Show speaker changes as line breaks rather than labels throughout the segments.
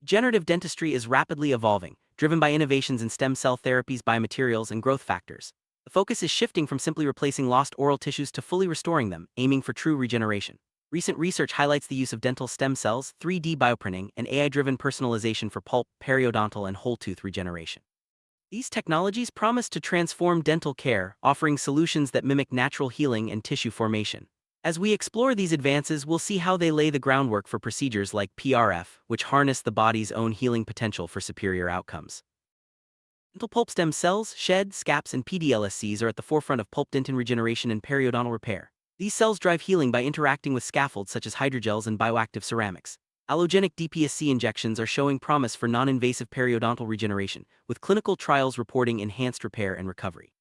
Regenerative dentistry is rapidly evolving, driven by innovations in stem cell therapies, biomaterials, and growth factors. The focus is shifting from simply replacing lost oral tissues to fully restoring them, aiming for true regeneration. Recent research highlights the use of dental stem cells, 3D bioprinting, and AI-driven personalization for pulp, periodontal, and whole tooth regeneration. These technologies promise to transform dental care, offering solutions that mimic natural healing and tissue formation. As we explore these advances, we'll see how they lay the groundwork for procedures like PRF, which harness the body's own healing potential for superior outcomes. Dental pulp stem cells, shed, scaps, and PDLSCs are at the forefront of pulp dentin regeneration and periodontal repair. These cells drive healing by interacting with scaffolds such as hydrogels and bioactive ceramics. Allogenic DPSC injections are showing promise for non-invasive periodontal regeneration, with clinical trials reporting enhanced repair and recovery.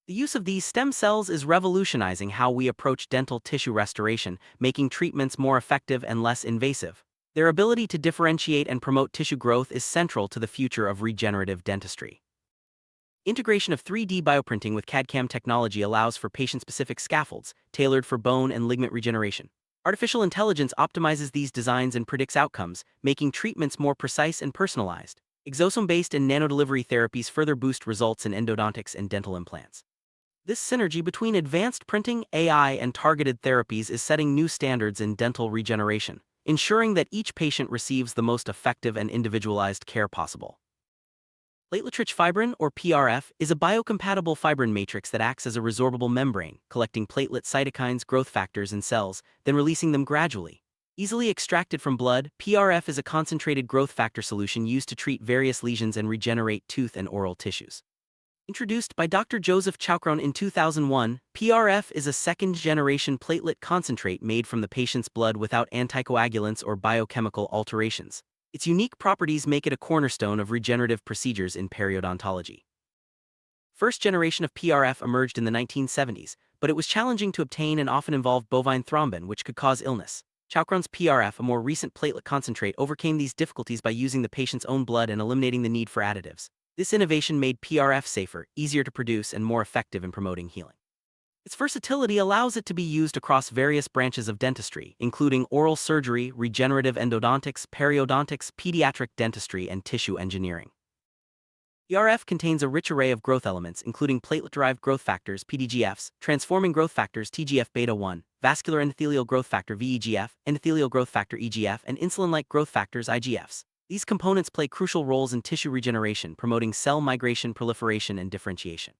The use of these stem cells is revolutionizing how we approach dental tissue restoration, making treatments more effective and less invasive. Their ability to differentiate and promote tissue growth is central to the future of regenerative dentistry. Integration of 3D bioprinting with CAD/CAM technology allows for patient-specific scaffolds, tailored for bone and ligament regeneration. Artificial intelligence optimizes these designs and predicts outcomes, making treatments more precise and personalized. Exosome-based and nanodelivery therapies further boost results in endodontics and dental implants. This synergy between advanced printing, AI, and targeted therapies is setting new standards in dental regeneration, ensuring that each patient receives the most effective and individualized care possible. Platelet-rich fibrin, or PRF, is a biocompatible fibrin matrix that acts as a resorbable membrane, collecting platelet cytokines, growth factors, and cells, then releasing them gradually. Easily extracted from blood, PRF is a concentrated growth factor solution used to treat various lesions and regenerate tooth and oral tissues. Introduced by Dr. Joseph Chowkron in 2001, PRF is a second-generation platelet concentrate made from the patient's blood without anticoagulants or biochemical alterations. Its unique properties make it a cornerstone of regenerative procedures in periodontology. First generation of PRF emerged in the 1970s, but it was challenging to obtain and often involved bovine thrombin, which could cause illness. Chowkron's PRF, a more recent platelet concentrate, overcame these difficulties by using the patient's own blood and eliminating the need for additives. This innovation made PRF safer, easier to produce, and more effective in promoting healing. Its versatility allows it to be used across various branches of dentistry, including oral surgery, regenerative endodontics, periodontics, pediatric dentistry, and tissue engineering. PRF contains a rich array of growth elements, including platelet-derived growth factors, PDGFs, transforming growth factors, TGF-beta1, vascular endothelial growth factor, VEGF, endothelial growth factor, EGF, and insulin-like growth factors, IGFs. These components play crucial roles in tissue regeneration, promoting cell migration, proliferation, and differentiation.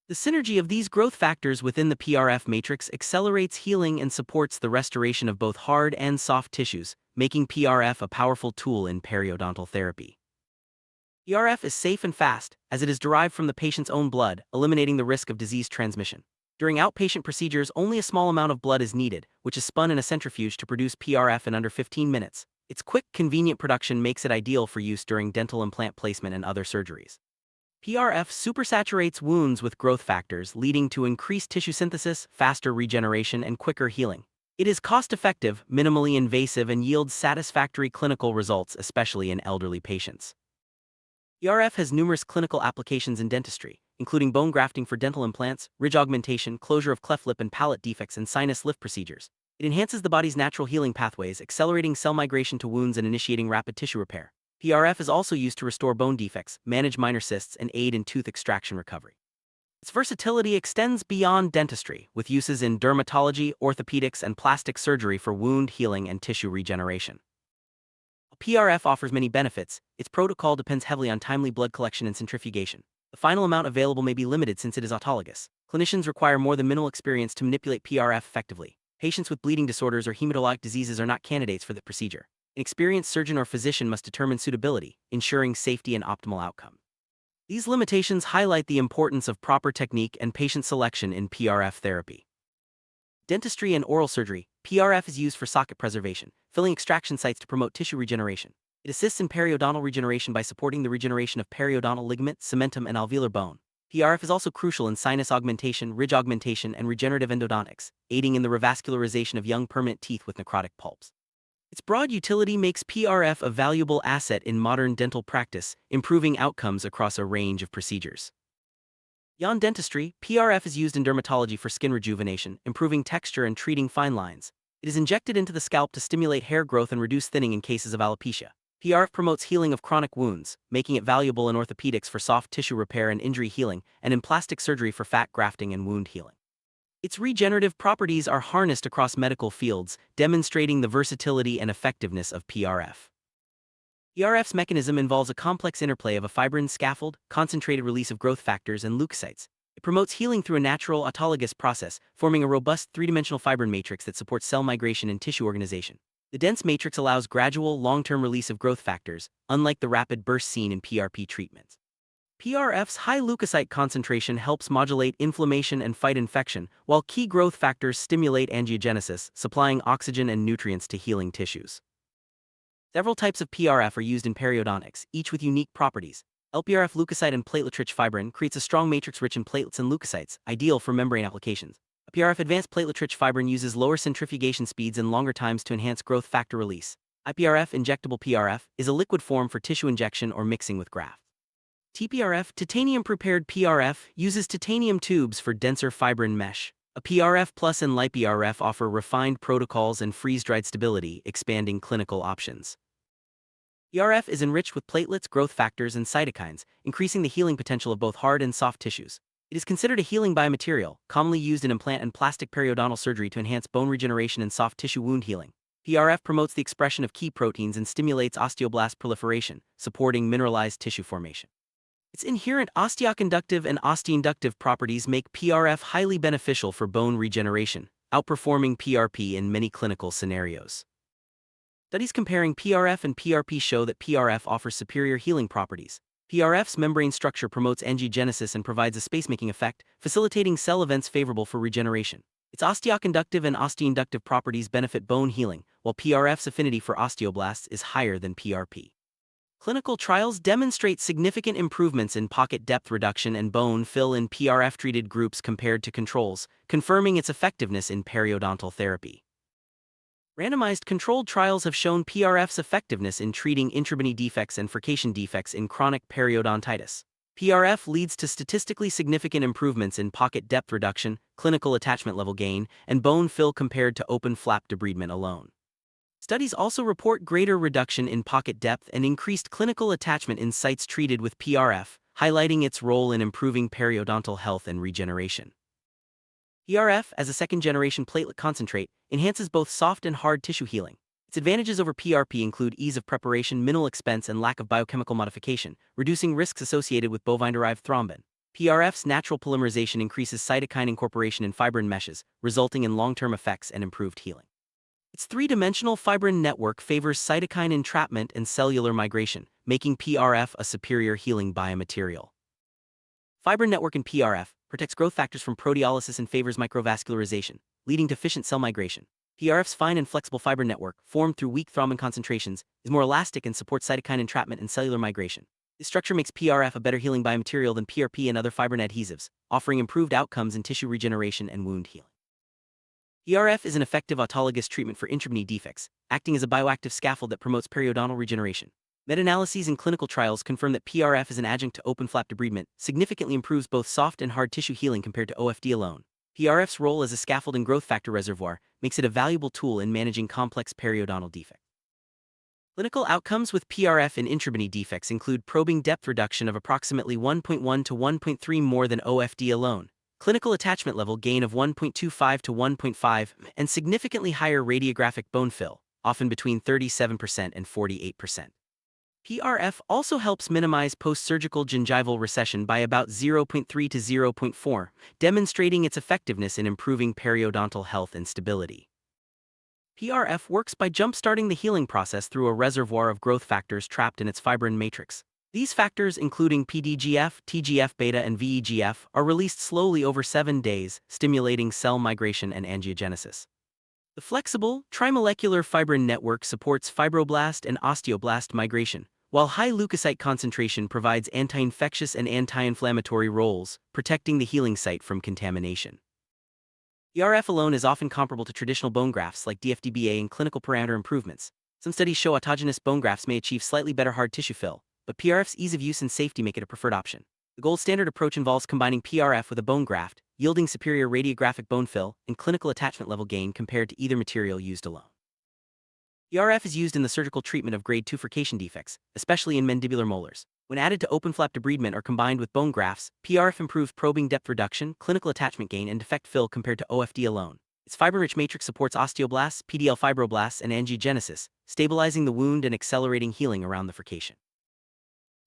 The synergy of these growth factors within the PRF matrix accelerates healing and supports the restoration of both hard and soft tissues, making PRF a powerful tool in periodontal therapy. PRF is safe and fast, as it is derived from the patient's own blood, eliminating the risk of disease transmission. During outpatient procedures, only a small amount of blood is needed, which is spun in a centrifuge to produce PRF in under 15 minutes. Its quick, convenient production makes it ideal for use during dental implant placement and other surgeries. PRF supersaturates wounds with growth factors, leading to increased tissue synthesis, faster regeneration, and quicker healing. It is cost-effective, minimally invasive, and yields satisfactory clinical results, especially in elderly patients. PRF has numerous clinical applications in dentistry, including bone grafting for dental implants, ridge augmentation, closure of cleft lip and palate defects, and sinus lift procedures. It enhances the body's natural healing pathways, accelerating cell migration to wounds and initiating rapid tissue repair. PRF is also used to restore bone defects, manage minor cysts, and aid in tooth extraction recovery. Its versatility extends beyond dentistry, with uses in dermatology, orthopedics, and plastic surgery for wound healing and tissue regeneration. PRF offers many benefits. Its protocol depends heavily on timely blood collection and centrifugation. The final amount available may be limited since it is autologous. Clinicians require more than minimal experience to manipulate PRF effectively. Patients with bleeding disorders or hematologic diseases are not candidates for the procedure. An experienced surgeon or physician must determine suitability, ensuring safety and optimal outcome. These limitations highlight the importance of proper technique and patient selection in PRF therapy. Dentistry and oral surgery. PRF is used for socket preservation, filling extraction sites to promote tissue regeneration. It assists in periodontal regeneration by supporting the regeneration of periodontal ligament, cementum, and alveolar bone. PRF is also crucial in sinus augmentation, ridge augmentation, and regenerative endodontics, aiding in the revascularization of young permanent teeth with necrotic pulps. Its broad utility makes PRF a valuable asset in modern dental practice, improving outcomes across a range of procedures. Beyond dentistry, PRF is used in dermatology for skin rejuvenation, improving texture and treating fine lines. It is injected into the scalp to stimulate hair growth and reduce thinning in cases of alopecia. PRF promotes healing of chronic wounds, making it valuable in orthopedics for soft tissue repair and injury healing, and in plastic surgery for fat grafting and wound healing. Its regenerative properties are harnessed across medical fields, demonstrating the versatility and effectiveness of PRF. PRF's mechanism involves a complex interplay of a fibrin scaffold, concentrated release of growth factors, and leukocytes. It promotes healing through a natural autologous process, forming a robust three-dimensional fibrin matrix that supports cell migration and tissue organization. The dense matrix allows gradual, long-term release of growth factors, unlike the rapid burst seen in PRP treatments. PRF's high leukocyte concentration helps modulate inflammation and fight infection, while key growth factors stimulate angiogenesis, supplying oxygen and nutrients to healing tissues. Several types of PRF are used in periodontics, each with unique properties. LPRF leukocyte and platelet-rich fibrin creates a strong matrix rich in platelets and leukocytes, ideal for membrane applications. A PRF advanced platelet-rich fibrin uses lower centrifugation speeds and longer times to enhance growth factor release. IPRF injectable PRF is a liquid form for tissue injection or mixing with graft. TPRF titanium-prepared PRF uses titanium tubes for denser fibrin mesh. A PRF Plus and LiPRF offer refined protocols and freeze-dried stability, expanding clinical options. PRF is enriched with platelets, growth factors, and cytokines, increasing the healing potential of both hard and soft tissues. It is considered a healing biomaterial, commonly used in implant and plastic periodontal surgery to enhance bone regeneration and soft tissue wound healing. PRF promotes the expression of key proteins and stimulates osteoblast proliferation, supporting mineralized tissue formation. Its inherent osteoconductive and osteoinductive properties make PRF highly beneficial for bone regeneration, outperforming PRP in many clinical scenarios. Studies comparing PRF and PRP show that PRF offers superior healing properties. PRF's membrane structure promotes angiogenesis and provides a spacemaking effect, facilitating cell events favorable for regeneration. Its osteoconductive and osteoinductive properties benefit bone healing, while PRF's affinity for osteoblasts is higher than PRP. Clinical trials demonstrate significant improvements in pocket depth reduction and bone fill in PRF-treated groups compared to controls, confirming its effectiveness in periodontal therapy. Randomized controlled trials have shown PRF's effectiveness in treating intrabony defects and furcation defects in chronic periodontitis. PRF leads to statistically significant improvements in pocket depth reduction, clinical attachment level gain, and bone fill compared to open flap debridement alone. Studies also report greater reduction in pocket depth and increased clinical attachment in sites treated with PRF, highlighting its role in improving periodontal health and regeneration. PRF, as a second-generation platelet concentrate, enhances both soft and hard tissue healing. Its advantages over PRP include ease of preparation, minimal expense, and lack of biochemical modification, reducing risks associated with bovine-derived thrombin. PRF's natural polymerization increases cytokine incorporation in fibrin meshes, resulting in long-term effects and improved healing. Its three-dimensional fibrin network favors cytokine entrapment and cellular migration, making PRF a superior healing biomaterial. Fibrin network in PRF protects growth factors from proteolysis and favors microvascularization, leading to efficient cell migration. PRF's fine and flexible fibrin network, formed through weak thrombin concentrations, is more elastic and supports cytokine entrapment and cellular migration. This structure makes PRF a better healing biomaterial than PRP and other fibrin adhesives, offering improved outcomes in tissue regeneration and wound healing. PRF is an effective autologous treatment for intrabony defects, acting as a bioactive scaffold that promotes periodontal regeneration. Meta-analyses and clinical trials confirm that PRF as an adjunct to open flap debridement significantly improves both soft and hard tissue healing compared to OFD alone. PRF's role as a scaffold and growth factor reservoir makes it a valuable tool in managing complex periodontal defects. Clinical outcomes with PRF in intrabony defects include probing depth reduction of approximately 1.1 to 1.3 more than OFD alone, clinical attachment level gain of 1.25 to 1.5, and significantly higher radiographic bone fill, often between 37% and 48%. PRF also helps minimize post-surgical gingival recession by about 0.3 to 0.4, demonstrating its effectiveness in improving periodontal health and stability. PRF works by jump-starting the healing process through a reservoir of growth factors trapped in its fibrin matrix. These factors, including PDGF, TGF-beta, and VEGF, are released slowly over 7 days, stimulating cell migration and angiogenesis. The flexible, trimolecular fibrin network supports fibroblast and osteoblast migration, while high leukocyte concentration provides anti-infectious and anti-inflammatory roles, protecting the healing site from contamination. PRF alone is often comparable to traditional bone grafts like DFDBA in clinical parameter improvements. Some studies show autogenous bone grafts may achieve slightly better hard tissue fill, but PRF's ease of use and safety make it a preferred option. The gold standard approach involves combining PRF with a bone graft, yielding superior radiographic bone fill and clinical attachment level gain compared to either material used alone. PRF is used in the surgical treatment of grade 2 furcation defects, especially in mandibular molars. When added to open flap debridement or combined with bone grafts, PRF improves probing depth reduction, clinical attachment gain, and defect fill compared to OFD alone. Its fiber-rich matrix supports osteoblasts, PDL fibroblasts, and angiogenesis, stabilizing the wound and accelerating healing around the furcation.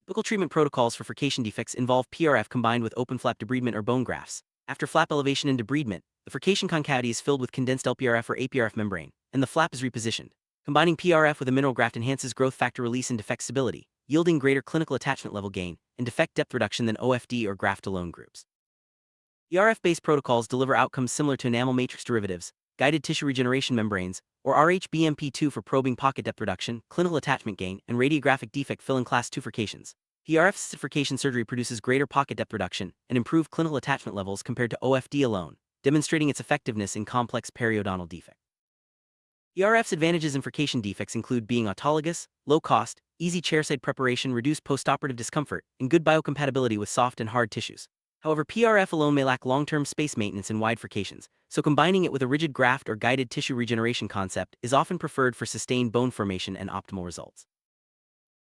Typical treatment protocols for furcation defects involve PRF combined with open flap debridement or bone grafts. After flap elevation and debridement, the furcation concavity is filled with condensed LPRF or APRF membrane, and the flap is repositioned. Combining PRF with a mineral graft enhances growth factor release and defect stability, yielding greater clinical attachment level gain and defect depth reduction than OFD or graft-alone groups. PRF-based protocols deliver outcomes similar to enamel matrix derivatives, guided tissue regeneration membranes, or RHBMP2 for probing pocket depth reduction, clinical attachment gain, and radiographic defect fill in class 2 furcations. PRF-assisted furcation surgery produces greater pocket depth reduction and improved clinical attachment levels compared to OFD alone, demonstrating its effectiveness in complex periodontal defects. PRF's advantages in furcation defects include being autologous, low cost, easy chairside preparation, reduced postoperative discomfort, and good biocompatibility with soft and hard tissues. However, PRF alone may lack long-term space maintenance in wide furcations, so combining it with a rigid graft or guided tissue regeneration concept is often preferred for sustained bone formation and optimal results.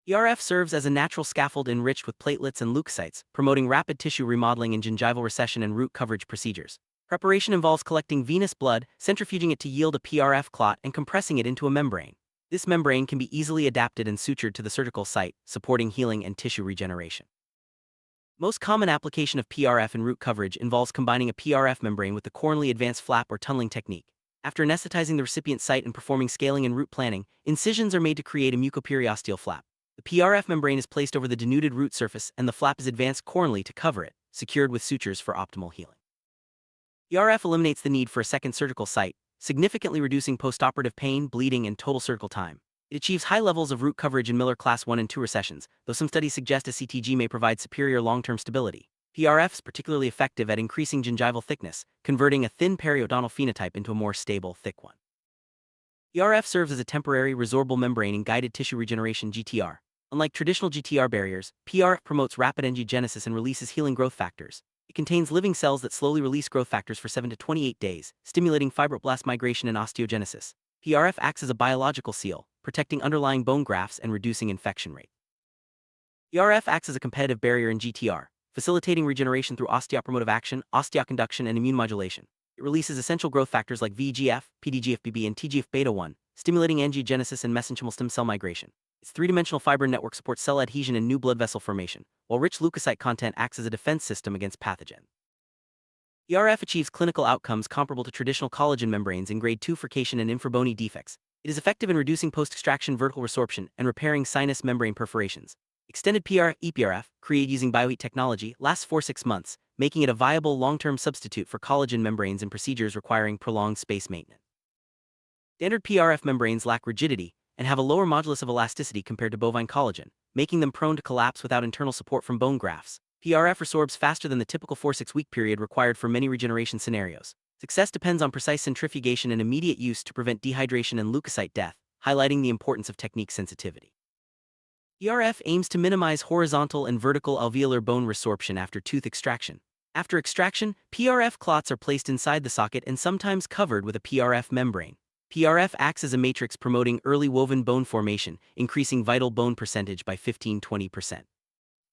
PRF serves as a natural scaffold enriched with platelets and leukocytes, promoting rapid tissue remodeling in gingival recession and root coverage procedures. Preparation involves collecting venous blood, centrifuging it to yield a PRF clot, and compressing it into a membrane. This membrane can be easily adapted and sutured to the surgical site, supporting healing and tissue regeneration. Most common application of PRF in root coverage involves combining a PRF membrane with the coronally advanced flap or tunneling technique. After anesthetizing the recipient site and performing scaling and root planning, incisions are made to create a mucoperiosteal flap. The PRF membrane is placed over the denuded root surface and the flap is advanced coronally to cover it, secured with sutures for optimal healing. PRF eliminates the need for a second surgical site, significantly reducing postoperative pain, bleeding, and total surgical time. It achieves high levels of root coverage in Miller Class 1 and 2 recessions, though some studies suggest a CTG may provide superior long-term stability. PRF is particularly effective at increasing gingival thickness, converting a thin periodontal phenotype into a more stable, thick one. PRF serves as a temporary resorbable membrane in guided tissue regeneration (GTR). Unlike traditional GTR barriers, PRF promotes rapid angiogenesis and releases healing growth factors. It contains living cells that slowly release growth factors for 7 to 28 days, stimulating fibroblast migration and osteogenesis. PRF acts as a biological seal, protecting underlying bone grafts and reducing infection rate. PRF acts as a competitive barrier in GTR, facilitating regeneration through osteopromotive action, osteoconduction, and immune modulation. It releases essential growth factors like VEGF, PDGF-BB, and TGF-beta1, stimulating angiogenesis and mesenchymal stem cell migration. Its three-dimensional fibrin network supports cell adhesion and new blood vessel formation, while rich leukocyte content acts as a defense system against pathogens. PRF achieves clinical outcomes comparable to traditional collagen membranes in grade 2 furcation and infrabony defects. It is effective in reducing post-extraction vertical resorption and repairing sinus membrane perforations. Extended PRF, created using bioheat technology, lasts 4-6 months, making it a viable long-term substitute for collagen membranes in procedures requiring prolonged space maintenance. Standard PRF membranes lack rigidity and have a lower modulus of elasticity compared to bovine collagen, making them prone to collapse without internal support from bone grafts. PRF resorbs faster than the typical 4-6 week period required for many regeneration scenarios. Success depends on precise centrifugation and immediate use to prevent dehydration and leukocyte death, highlighting the importance of technique sensitivity. PRF aims to minimize horizontal and vertical alveolar bone resorption after tooth extraction. After extraction, PRF clots are placed inside the socket and sometimes covered with a PRF membrane. PRF acts as a matrix promoting early woven bone formation, increasing vital bone percentage by 15–20%.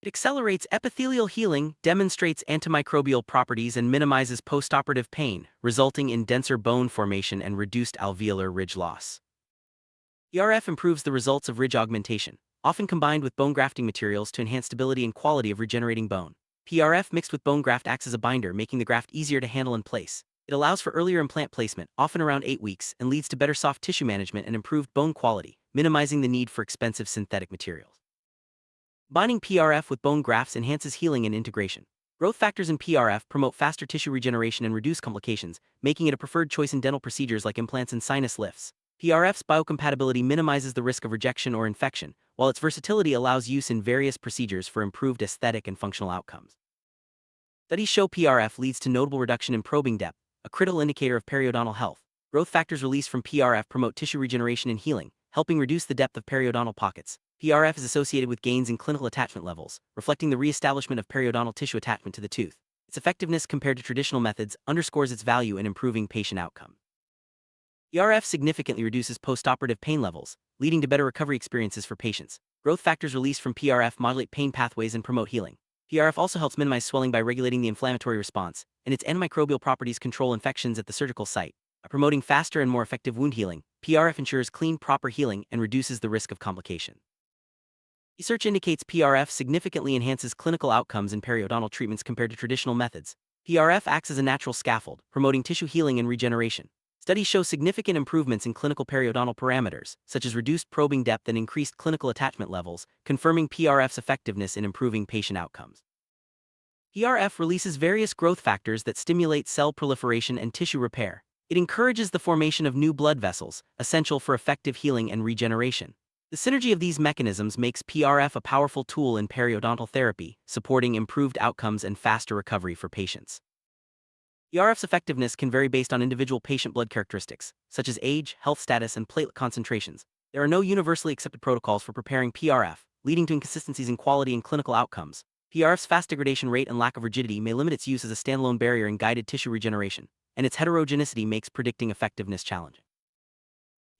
It accelerates epithelial healing, demonstrates antimicrobial properties, and minimizes postoperative pain, resulting in denser bone formation and reduced alveolar ridge loss. PRF improves the results of ridge augmentation, often combined with bone grafting materials to enhance stability and quality of regenerating bone. PRF mixed with bone graft acts as a binder, making the graft easier to handle in place. It allows for earlier implant placement, often around 8 weeks, and leads to better soft tissue management and improved bone quality, minimizing the need for expensive synthetic materials. Binding PRF with bone grafts enhances healing and integration. Growth factors in PRF promote faster tissue regeneration and reduce complications, making it a preferred choice in dental procedures like implants and sinus lifts. PRF's biocompatibility minimizes the risk of rejection or infection, while its versatility allows use in various procedures for improved aesthetic and functional outcomes. Studies show PRF leads to notable reduction in probing depth, a critical indicator of periodontal health. Growth factors released from PRF promote tissue regeneration and healing, helping reduce the depth of periodontal pockets. PRF is associated with gains in clinical attachment levels, reflecting the reestablishment of periodontal tissue attachment to the tooth. Its effectiveness compared to traditional methods underscores its value in improving patient outcome. PRF significantly reduces postoperative pain levels, leading to better recovery experiences for patients. Growth factors released from PRF modulate pain pathways and promote healing. PRF also helps minimize swelling by regulating the inflammatory response, and its antimicrobial properties control infections at the surgical site. By promoting faster and more effective wound healing, PRF ensures clean, proper healing and reduces the risk of complication. Research indicates PRF significantly enhances clinical outcomes in periodontal treatments compared to traditional methods. PRF acts as a natural scaffold, promoting tissue healing and regeneration. Studies show significant improvements in clinical periodontal parameters, such as reduced probing depth and increased clinical attachment levels, confirming PRF's effectiveness in improving patient outcomes. PRF releases various growth factors that stimulate cell proliferation and tissue repair. It encourages the formation of new blood vessels, essential for effective healing and regeneration. The synergy of these mechanisms makes PRF a powerful tool in periodontal therapy, supporting improved outcomes and faster recovery for patients. PRF's effectiveness can vary based on individual patient blood characteristics, such as age, health status, and platelet concentrations. There are no universally accepted protocols for preparing PRF, leading to inconsistencies in quality and clinical outcomes. PRF's fast degradation rate and lack of rigidity may limit its use as a standalone barrier in guided tissue regeneration, and its heterogeneity makes predicting effectiveness challenging.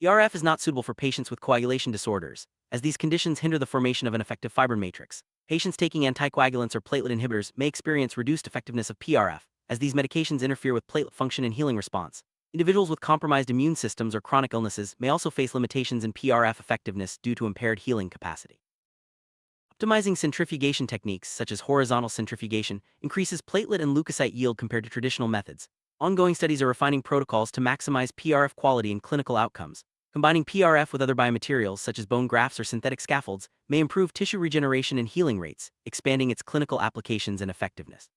PRF is not suitable for patients with coagulation disorders, as these conditions hinder the formation of an effective fibrin matrix. Patients taking anticoagulants or platelet inhibitors may experience reduced effectiveness of PRF, as these medications interfere with platelet function and healing response. Individuals with compromised immune systems or chronic illnesses may also face limitations in PRF effectiveness due to impaired healing capacity. Optimizing centrifugation techniques, such as horizontal centrifugation, increases platelet and leukocyte yield compared to traditional methods. Ongoing studies are refining protocols to maximize PRF quality and clinical outcomes. Combining PRF with other biomaterials, such as bone grafts or synthetic scaffolds, may improve tissue regeneration and healing rates, expanding its clinical applications and effectiveness.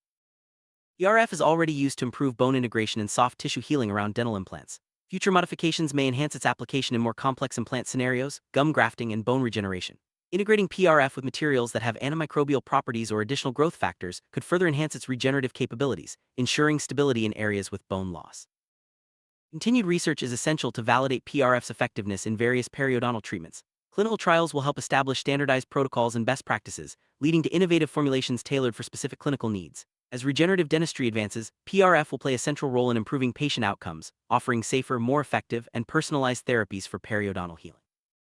PRF is already used to improve bone integration and soft tissue healing around dental implants. Future modifications may enhance its application in more complex implant scenarios, gum grafting, and bone regeneration. Integrating PRF with materials that have antimicrobial properties or additional growth factors could further enhance its regenerative capabilities, ensuring stability in areas with bone loss. Continued research is essential to validate PRF's effectiveness in various periodontal treatments. Clinical trials will help establish standardized protocols and best practices, leading to innovative formulations tailored for specific clinical needs. As regenerative dentistry advances, PRF will play a central role in improving patient outcomes, offering safer, more effective, and personalized therapies for periodontal healing.